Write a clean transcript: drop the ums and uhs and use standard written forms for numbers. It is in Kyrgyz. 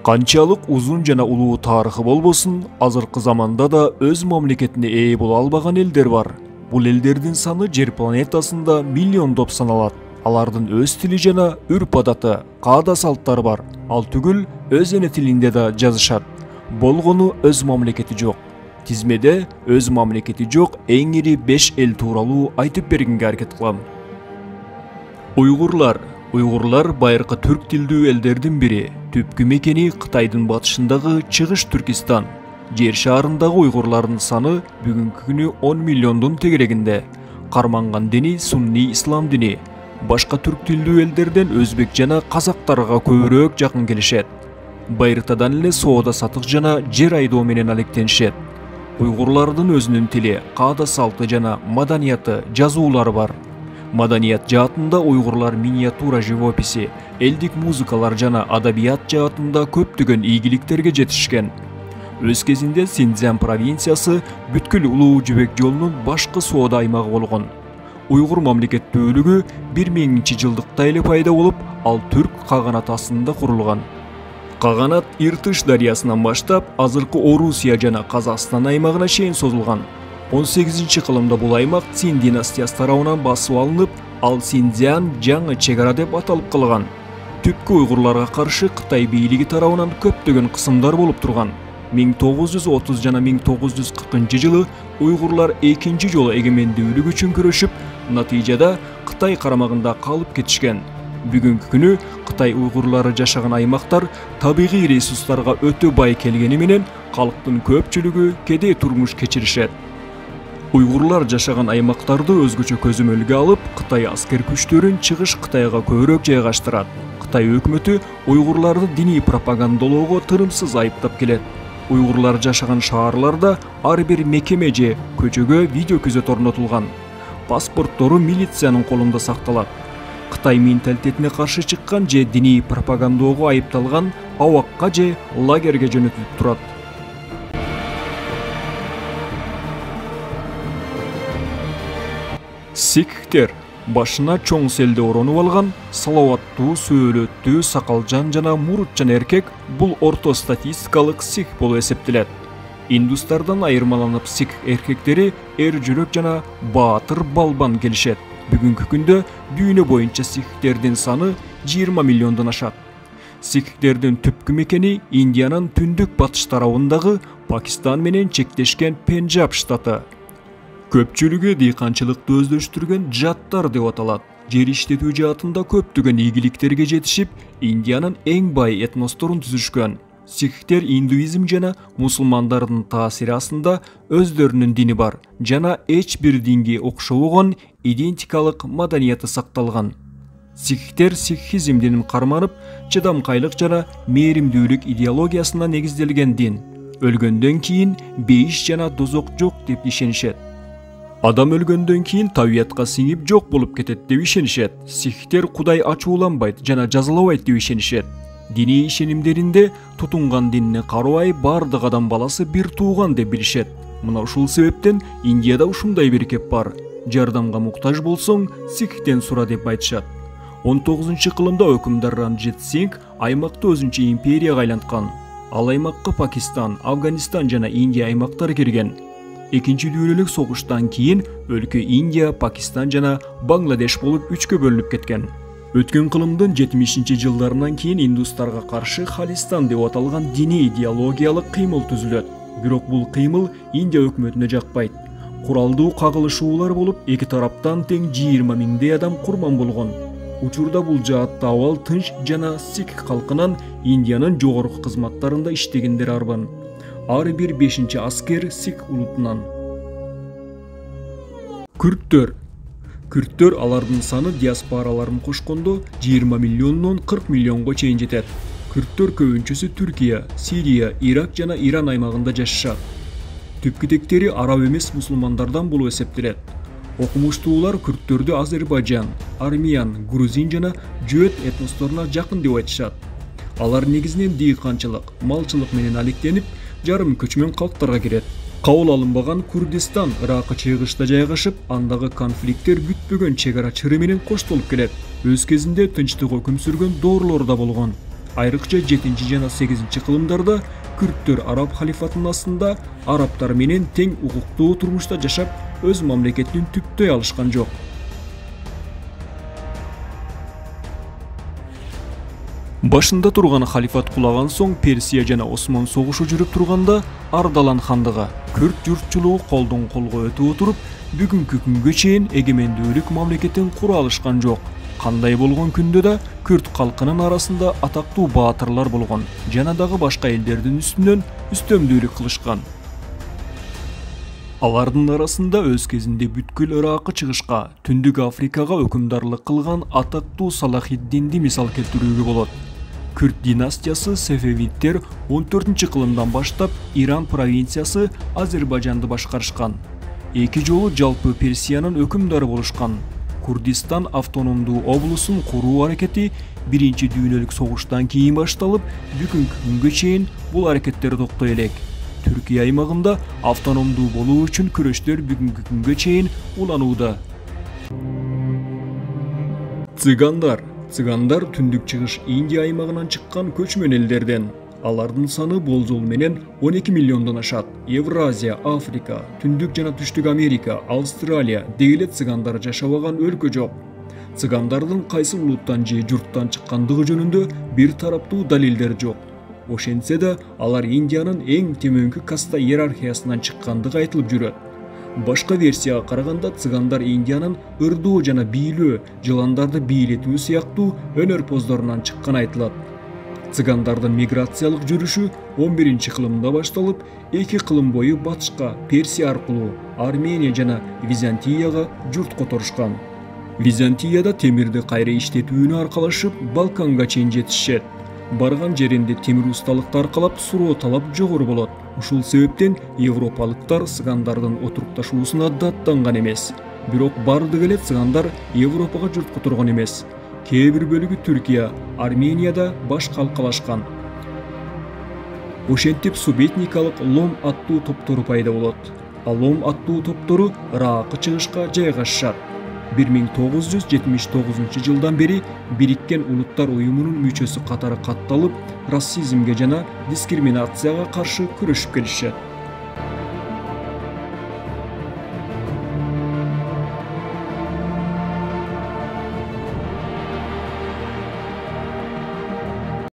Канчалык узун жана улуу тарыхы болбосун, азыркы заманда да өз мамлекетине ээ боло албаган элдер бар. Бул элдердин саны жер планетасында миллиондоп саналат. Алардын өз тили жана үрп-адаты, каада салттары бар. Ал түгүл өз эне тилинде да жазышат. Болгону өз мамлекети жок. Тизмеде өз мамлекети жок эң ири 5 эл тууралуу айтып бергенге аракет кылам. Уйгурлар байыркы түрк тилдүү элдердин бири. Түпкү мекени Кытайдын батышындагы Чыгыш Түркистан. Жер шаарындагы уйгурлардын саны бүгүнкү күнү 10 миллиондун тегерегинде. Карманган дини сунни ислам дини. Башка түрк тилдүү элдерден өзбек жана казактарга көбүрөөк жакын келишет. Байыртадан эле соода сатык жана жер айдоо менен алектенишет. Уйгурлардын өзүнүн тили, каада салты жана маданияты, жазуулары бар. Маданият жаатында уйгурлар миниатюра живописи, элдик музыкалар жана адабият жаатында көптөгөн ийгиликтерге жетишкен. Өз кезинде Синьцзян провинциясы бүткүл улуу жибек жолунун башкы соода аймагы болгон. Уйгур мамлекеттүүлүгү 1000-жылдыкта эле пайда болуп, ал түрк каганаты астында курулган. Каганат Иртыш дарыясынан баштап, азыркы Орусия жана Казакстан аймагына чейин созулган. 18-кылымда бул аймак Цин династиясы тарабынан басып алынып, ал Синьцзян жаңы чегара деп аталып калган. Түпкү уйгурларга каршы Кытай бийлиги тарабынан көптөгөн кысымдар болуп турган. 1930 жана 1940-жылы уйгурлар экинчи жолу эгемендүүлүк үчүн күрөшүп, натыйжада Кытай карамагында калып кетишкен. Бүгүнкү күнү Кытай уйгурлары жашаган аймактар табигый ресурстарга өтө бай келгени менен калктын көпчүлүгү кедей турмуш кечиришет. Уйгурлар жашаган аймактарды өзгөчө көзөмөлгө алып, Кытай аскер күчтөрүн Чыгыш Кытайга көбүрөөк жайгаштырат. Кытай өкмөтү уйгурларды диний пропагандалоого тырымсыз айыптап келет. Уйгурлар жашаган шаарларда ар бир мекеме же көчөгө видео күзөт орнотулган. Паспорттору милициянын колунда сакталат. Кытай менталитетине каршы чыккан же диний пропагандоого айыпталган абакка же лагерге жөнөтүлүп турат. Сикхтер башына чоң селде оронуп алган, салаваттуу, сөөлөттүү, сакалжан жана мурутчан эркек бул орто статистикалык сикх болуп эсептелет. Индустардан айырмаланып сикх эркектери эр жүрөк жана баатыр балбан келишет. Бүгүнкү күндө дүйнө боюнча сикхтердин саны 20 миллиондон ашат. Сикхтердин түпкү мекени Индиянын түндүк батыш тарабындагы Пакистан менен чектешкен Пенджаб штаты. Көпчүлүгү дыйканчылыкты өздөштүргөн жаттар деп аталат. Жер иштетүү жаатында көптөгөн ийгиликтерге жетишип, Индиянын эң бай этносторун түзүшкөн. Сикхтер индуизм жана мусулмандардын таасири астында өздөрүнүн дини бар жана эч бир динге окшобогон идентикалык маданияты сакталган. Сикхтер сикхизм динин карманып, чыдамкайлык жана мээримдүүлүк идеологиясына негизделген дин. Өлгөндөн кийин бейиш жана дозок жок деп ишенишет. Адам өлгөндөн кийин табиятка сиңип жок болуп кетет деп ишенишет. Сикхтер Кудай ачууланбайт жана жазалабайт деп ишенишет. Диний ишенимдеринде тутунган динне карабай бардык адам баласы бир тууган деп билишет. Мына ушул себептен Индияда ушундай бир кеп бар. Жардамга муктаж болсоң, сикхтен сура деп айтышат. 19-кылымда өкүмдар Ранжит Сингх аймакты өзүнчө империяга айланткан. Ал аймакка Пакистан, Афганистан жана Индия аймактары кирген. Экинчи дүйнөлүк согуштан кийин өлкө Индия, Пакистан жана Бангладеш болуп 3кө бөлүнүп кеткен. Өткөн кылымдын 70-жылдарынан кийин индустарга каршы Халистан деп аталган диний идеологиялык кыймыл түзүлөт. Бирок бул кыймыл Индия өкмөтүнө жакпайт. Куралдуу кагылышуулар болуп, эки тараптан тең 20 миңдей адам курман болгон. Учурда бул жаатта абал тынч жана сикх калкынан Индиянын жогорку кызматтарында иштегендер арбан. Ар бир 5-чи аскер сикх улутунан. Күрттөр алардын саны диаспораларын кошкондо 20 миллиондон 40 миллионго чейин жетет. Күрттөр көбүнчөсү Түркия, Сирия, Ирак жана Иран аймагында жашашат. Түпкүтектери араб эмес мусулмандардан болуп эсептелет. Окумуштуулар күрттөрдү Азербайжан, Армян, Грузин жана Жөөт этносторуна жакын деп айтышат. Алар негизинен дыйканчылык, малчылык менен алектенип, жарым көчмөн калктарга кирет. Кабыл алынбаган Курдистан Иракка чыгышта жайгашып, андагы конфликттер бүтпөгөн чегара чыры менен коштолуп келет. Өз кезинде тынчтык өкүм сүргөн доорлор да болгон. Айрыкча 7 жана 8 кылымдарда күрттөр араб халифатынын астында арабтар менен тең укуктуу турмушта жашап, өз мамлекетин түптөй алышкан жок. Башында турган халифат кулаган соң Персия жана Осман согушу жүрүп турганда Ардалан хандыгы күрт журтчулугу колдон колго өтүп отуруп, бүгүнкү күнгө чейин эгемендүүлүк мамлекетин кура алышкан жок. Кандай болгон күндө да күрт калкынын арасында атактуу баатырлар болгон жана дагы башка элдердин үстүнөн үстөмдүүлүк кылышкан. Алардын арасында өз кезинде бүткүл Иракка чыгышка, Түндүк Африкага өкүмдарлык кылган атактуу Салахиддинди мисал келтирүүгө болот. Күрт династиясы Сефевидтер 14-кылымдан баштап Иран провинциясы Азербайжанды башкарышкан. Эки жолу жалпы Персиянын өкүмдары болушкан. Курдистан автономдуу облусун куруу аракети Биринчи дүйнөлүк согуштан кийин башталып, бүгүнкү күнгө чейин бул аракеттер токтой элек. Түркия аймагында автономдуу болуу үчүн күрөштөр бүгүнкү күнгө чейин уланууда. Цыгандар түндүк чыгыш Индия аймагынан чыккан көчмөн элдерден. Алардын саны болжол менен 12 миллиондон ашат. Евразия, Африка, Түндүк жана Түштүк Америка, Австралия дегеле цыгандар жашабаган өлкө жок. Цыгандардын кайсы улуттан же журттан чыккандыгы жөнүндө бир тараптуу далилдер жок. Ошентсе да, алар Индиянын эң төмөнкү каста иерархиясынан чыккандыгы айтылып жүрөт. Башка версияга караганда цыгандар Индиянын ырдоо жана бийлөө, жыландарды бийлетүү сыяктуу өнөр-поздорунан чыккан айтылат. Цыгандардын миграциялык жүрүшү 11-кылымда башталып, 2 кылым бою батышка Персия аркылуу Армения жана Византияга журт которушкан. Византияда темирди кайра иштетүүнү аркалашып, Балканга чейин жетишет. Барган жеринде темир усталыкты аркалап суроо талап жогору болот. Ушул себептен европалыктар цыгандардын отурукташуусуна даттанган эмес. Бирок бардык эле цыгандар Европага журт которгон эмес. Кээ бир бөлүгү Түркия, Арменияда баш калкалашкан. Ошентип субэтникалык Лом аттуу топтору пайда болот. Лом аттуу топтору Иракка чыгышка жайгашышат. 1979 жылдан бери Бириккен Улуттар уюмунун мүчөсү катары катталып, расизмге жана дискриминацияга каршы күрөшүп келишет.